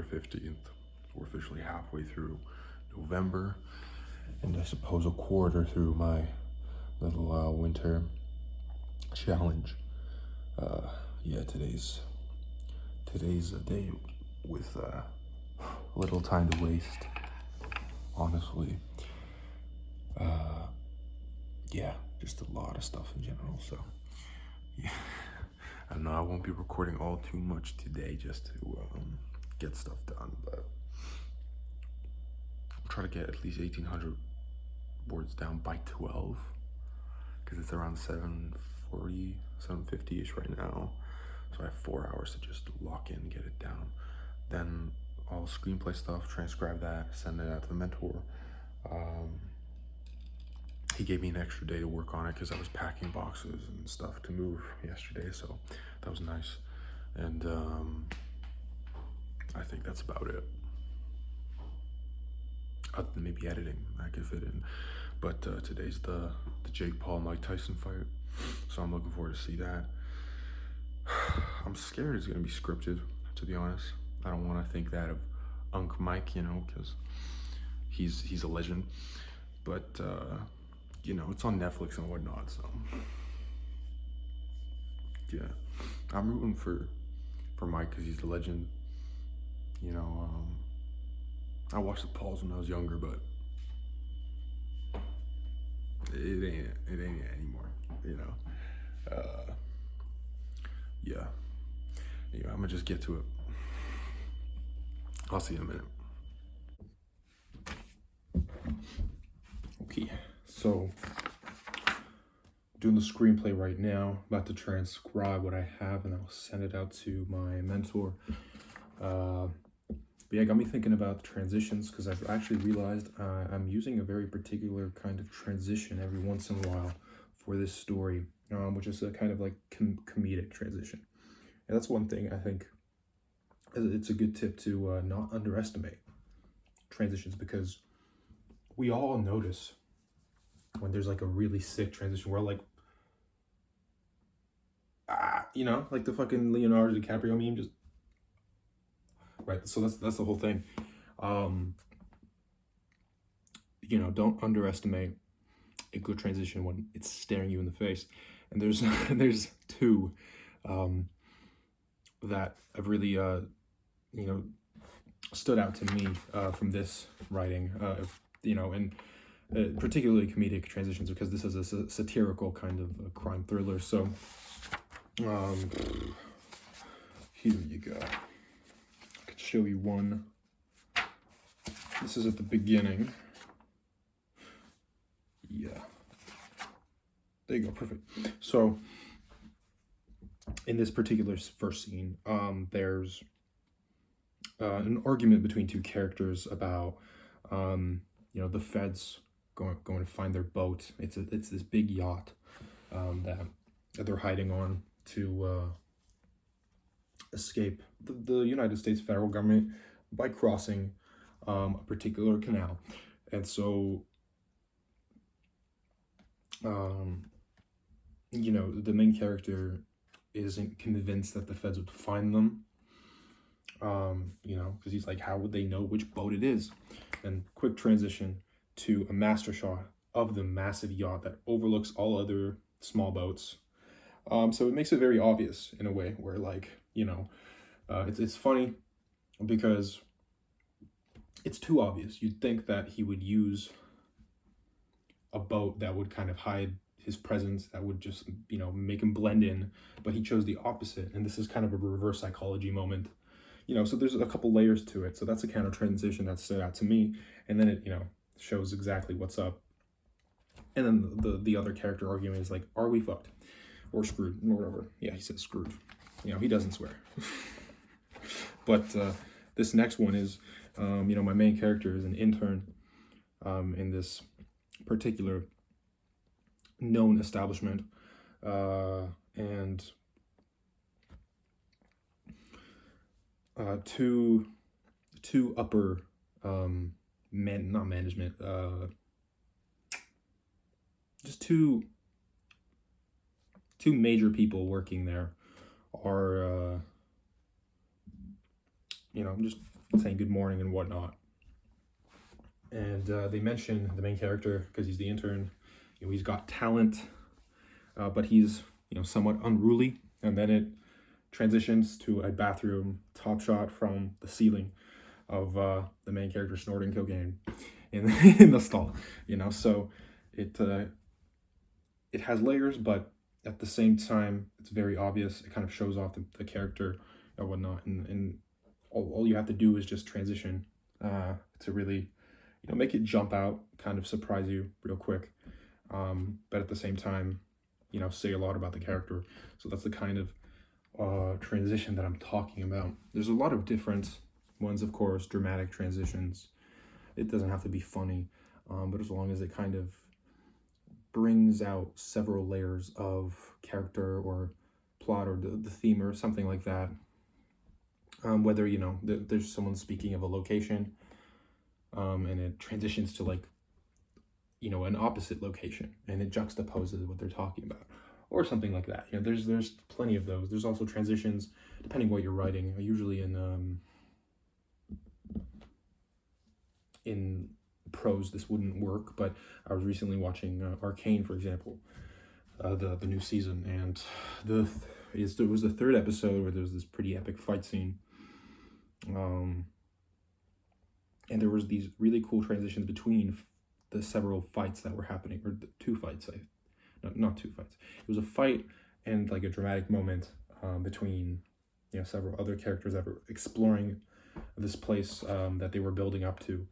15th. We're officially halfway through November, and I suppose a quarter through my little winter challenge. Yeah, today's a day with little time to waste, honestly. Yeah, just a lot of stuff in general, so yeah. I know I won't be recording all too much today just to get stuff done, but I'll try to get at least 1,800 words down by 12, because it's around 7:40, 7:50-ish right now. So I have 4 hours to just lock in and get it down. Then all screenplay stuff, transcribe that, send it out to the mentor. He gave me an extra day to work on it because I was packing boxes and stuff to move yesterday, so that was nice. And I think that's about it. Other than maybe editing, I could fit in. But today's the Jake Paul-Mike Tyson fight, so I'm looking forward to see that. I'm scared it's gonna be scripted, to be honest. I don't want to think that of Unc Mike, you know, because he's a legend. But you know, it's on Netflix and whatnot, so yeah, I'm rooting for Mike because he's a legend. You know, I watched the Pauls when I was younger, but it ain't it anymore. You know, yeah. Anyway, I'm gonna just get to it. I'll see you in a minute. Okay, so doing the screenplay right now, about to transcribe what I have and I'll send it out to my mentor. But yeah, got me thinking about the transitions, because I've actually realized I'm using a very particular kind of transition every once in a while for this story, which is a kind of like comedic transition. And that's one thing I think it's a good tip to not underestimate transitions, because we all notice when there's like a really sick transition. We're like, you know, like the fucking Leonardo DiCaprio meme, just right. So that's the whole thing. You know, don't underestimate a good transition when it's staring you in the face. And there's there's two that have really you know, stood out to me from this writing. You know, and particularly comedic transitions, because this is a satirical kind of a crime thriller. So here you go. I could show you one. This is at the beginning. Yeah, there you go, perfect. So in this particular first scene, there's an argument between two characters about you know, the feds going to find their boat. It's this big yacht that they're hiding on to escape the United States federal government by crossing a particular canal. And so you know, the main character isn't convinced that the feds would find them, you know, because he's like, how would they know which boat it is? And quick transition to a master shot of the massive yacht that overlooks all other small boats. So it makes it very obvious in a way where, like, you know, it's funny because it's too obvious. You'd think that he would use a boat that would kind of hide his presence, that would just, you know, make him blend in, but he chose the opposite. And this is kind of a reverse psychology moment, you know. So there's a couple layers to it. So that's a counter transition that stood out to me. And then it, you know, shows exactly what's up. And then the other character argument is like, are we fucked or screwed or whatever? Yeah, he says screwed. You know, he doesn't swear. But this next one is, you know, my main character is an intern in this particular known establishment, and two upper not management, just two major people working there are you know, just saying good morning and whatnot. And they mention the main character because he's the intern. You know, he's got talent, but he's, you know, somewhat unruly. And then it transitions to a bathroom top shot from the ceiling of the main character snorting cocaine in in the stall. You know, so it has layers, but at the same time, it's very obvious. It kind of shows off the character or whatnot, and all you have to do is just transition to really, you know, make it jump out, kind of surprise you real quick, but at the same time, you know, say a lot about the character. So that's the kind of transition that I'm talking about. There's a lot of different ones, of course, dramatic transitions. It doesn't have to be funny, but as long as it kind of brings out several layers of character or plot or the theme or something like that. Whether, you know, there's someone speaking of a location, and it transitions to, like, you know, an opposite location, and it juxtaposes what they're talking about, or something like that. You know, there's plenty of those. There's also transitions depending what you're writing. Usually in prose this wouldn't work, but I was recently watching Arcane, for example, the new season, and it was the third episode where there's this pretty epic fight scene, and there was these really cool transitions between the several fights that were happening, or the two fights. Not two fights. It was a fight and like a dramatic moment between, you know, several other characters that were exploring this place that they were building up to,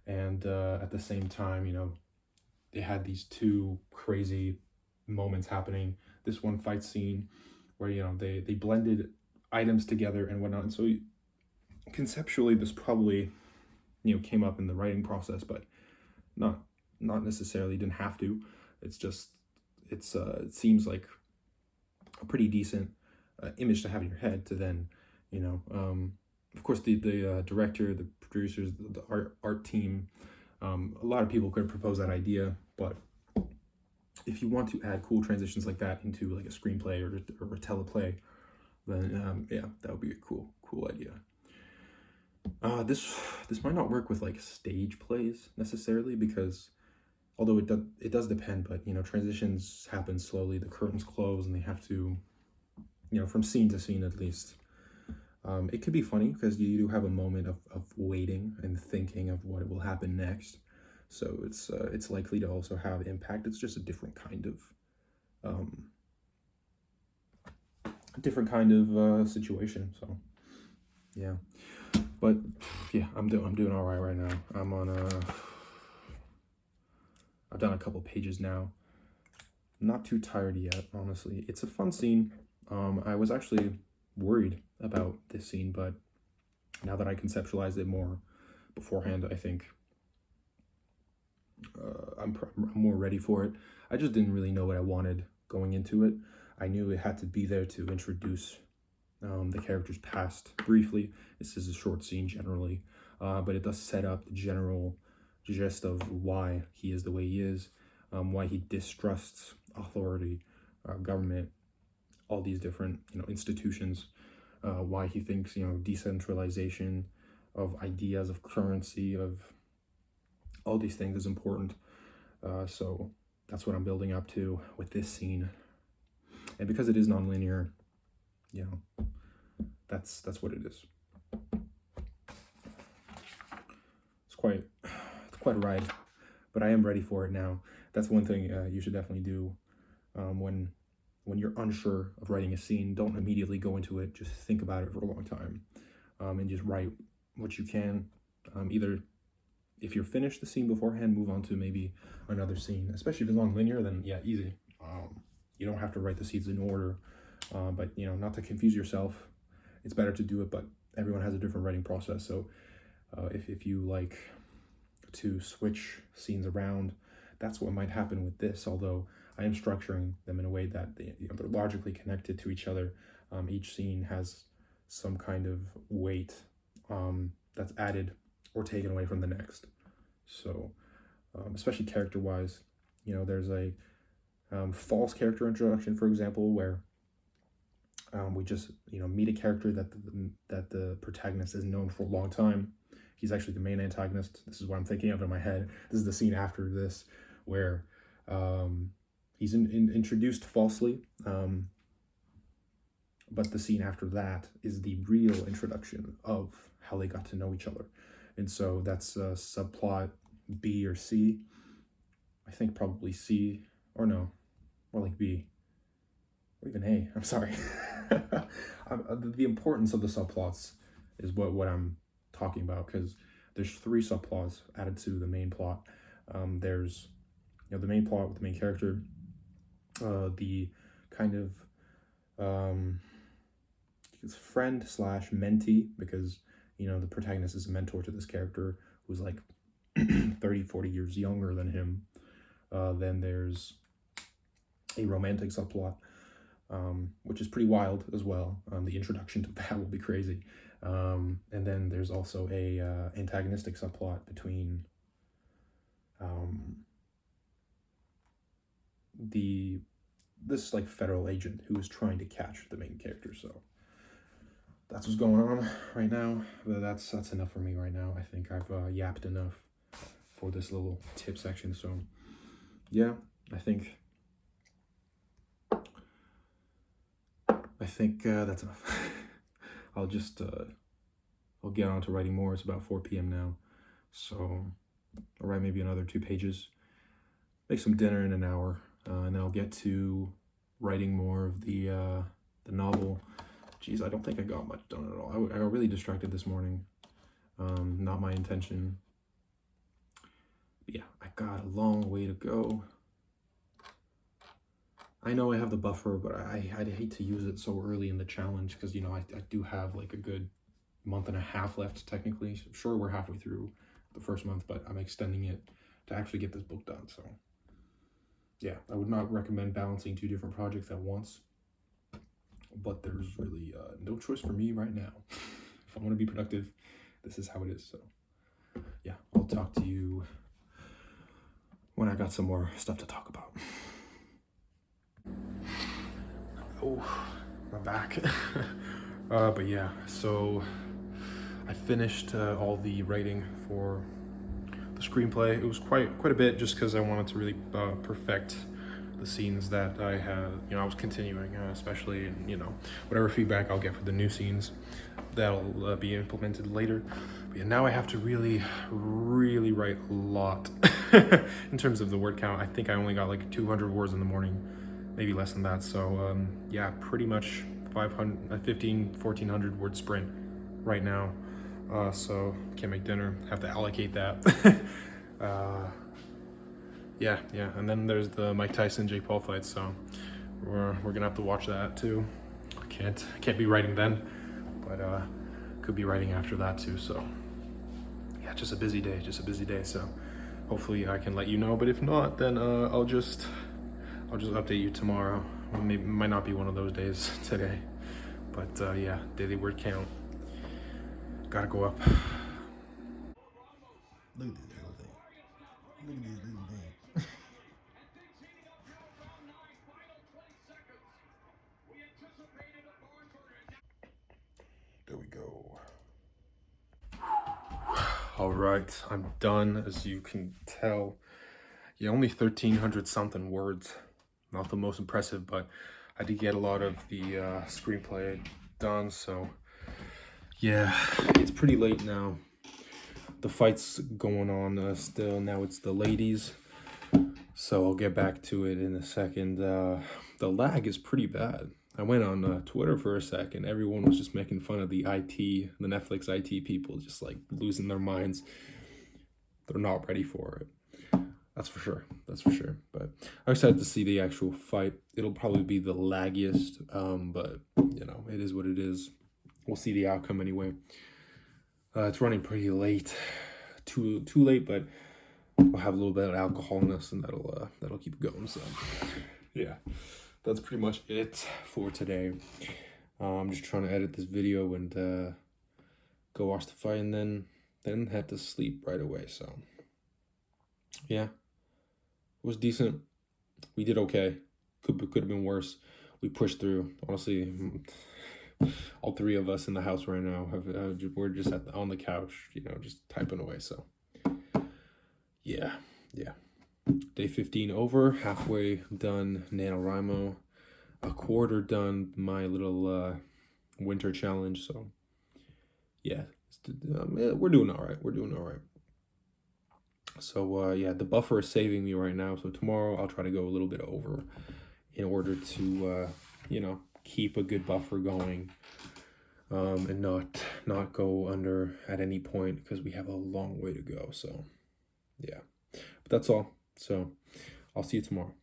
and at the same time, you know, they had these two crazy moments happening. This one fight scene where, you know, they blended items together and whatnot, and so conceptually this probably, you know, came up in the writing process, but not necessarily, didn't have to. It's just it seems like a pretty decent image to have in your head to then, you know, of course the director, the producers, the art team, a lot of people could propose that idea, but if you want to add cool transitions like that into like a screenplay or a teleplay, then yeah, that would be a cool idea. This might not work with like stage plays necessarily, because although it does depend, but, you know, transitions happen slowly, the curtains close, and they have to, you know, from scene to scene at least. It could be funny because you do have a moment of waiting and thinking of what will happen next, so it's likely to also have impact. It's just a different kind of situation. So yeah, but yeah, I'm doing all right now. I've done a couple pages now. Not too tired yet, honestly. It's a fun scene. I was actually worried about this scene, but now that I conceptualized it more beforehand, I think I'm more ready for it. I just didn't really know what I wanted going into it. I knew it had to be there to introduce the character's past briefly. This is a short scene generally, but it does set up the general gist of why he is the way he is, why he distrusts authority, government, all these different, you know, institutions, why he thinks, you know, decentralization of ideas, of currency, of all these things is important. So that's what I'm building up to with this scene, and because it is nonlinear, you know, that's what it is. It's quite a ride, but I am ready for it now. That's one thing you should definitely do when you're unsure of writing a scene. Don't immediately go into it. Just think about it for a long time, and just write what you can. Either if you're finished the scene beforehand, move on to maybe another scene. Especially if it's non-linear, then yeah, easy. You don't have to write the scenes in order, but, you know, not to confuse yourself, it's better to do it, but everyone has a different writing process. So if you like to switch scenes around, that's what might happen with this, although I am structuring them in a way that they're logically connected to each other. Each scene has some kind of weight that's added or taken away from the next. So especially character-wise, you know, there's a false character introduction, for example, where We just, you know, meet a character that the protagonist is known for a long time. He's actually the main antagonist. This is what I'm thinking of in my head. This is the scene after this where he's introduced falsely, but the scene after that is the real introduction of how they got to know each other. And so that's subplot B or C. I think probably C, or no, more like B, or even A. I'm sorry. The importance of the subplots is what I'm talking about, because there's 3 subplots added to the main plot. There's, you know, the main plot with the main character, the kind of his friend slash mentee, because, you know, the protagonist is a mentor to this character who's like 30-40 years younger than him. Then there's a romantic subplot, which is pretty wild as well. The introduction to that will be crazy. And then there's also a antagonistic subplot between this like federal agent who is trying to catch the main character. So that's what's going on right now. But that's enough for me right now. I think I've yapped enough for this little tip section. So yeah, I think that's enough. I'll get on to writing more. It's about 4 p.m. now, so I'll write maybe another 2 pages, make some dinner in an hour, and then I'll get to writing more of the novel. Jeez, I don't think I got much done at all. I got really distracted this morning. Not my intention. But yeah, I got a long way to go. I know I have the buffer, but I'd hate to use it so early in the challenge, because, you know, I do have like a good month and a half left technically. Sure, we're halfway through the first month, but I'm extending it to actually get this book done. So yeah, I would not recommend balancing 2 different projects at once, but there's really no choice for me right now. If I want to be productive, this is how it is. So yeah, I'll talk to you when I got some more stuff to talk about. Oh, my back. But yeah, so I finished all the writing for the screenplay. It was quite a bit, just because I wanted to really perfect the scenes that I had. You know, I was continuing, especially, and, you know, whatever feedback I'll get for the new scenes, that'll be implemented later. But yeah, now I have to really write a lot in terms of the word count. I think I only got like 200 words in the morning, maybe less than that. So yeah, pretty much 1,400 word sprint right now. So can't make dinner, have to allocate that. Yeah, and then there's the Mike Tyson Jake Paul fight, so we're gonna have to watch that too. Can't be writing then, but could be writing after that too. So yeah, just a busy day. So hopefully I can let you know, but if not, then I'll just update you tomorrow. Well, maybe, might not be one of those days today, but yeah, daily word count gotta go up. Look at this little thing. Look at this little thing. There we go. All right, I'm done. As you can tell, yeah, only 1,300 something words. Not the most impressive, but I did get a lot of the screenplay done. So yeah, it's pretty late now. The fight's going on still. Now it's the ladies, so I'll get back to it in a second. The lag is pretty bad. I went on Twitter for a second. Everyone was just making fun of the Netflix IT people, just like losing their minds. They're not ready for it. That's for sure. But I'm excited to see the actual fight. It'll probably be the laggiest, but you know, it is what it is. We'll see the outcome anyway. It's running pretty late, too late, but we'll have a little bit of alcohol in us, and that'll keep going. So yeah, that's pretty much it for today. I'm just trying to edit this video and go watch the fight, and then head to sleep right away. So yeah, it was decent. We did okay. Could have been worse. we pushed through. Honestly, all three of us in the house right now we're just on the couch, just typing away. So yeah. Day 15 over, halfway done NaNoWriMo, a quarter done my little winter challenge. So yeah, we're doing all right. So yeah, the buffer is saving me right now. So tomorrow I'll try to go a little bit over in order to keep a good buffer going, and not go under at any point, because we have a long way to go. So yeah, but that's all. So I'll see you tomorrow.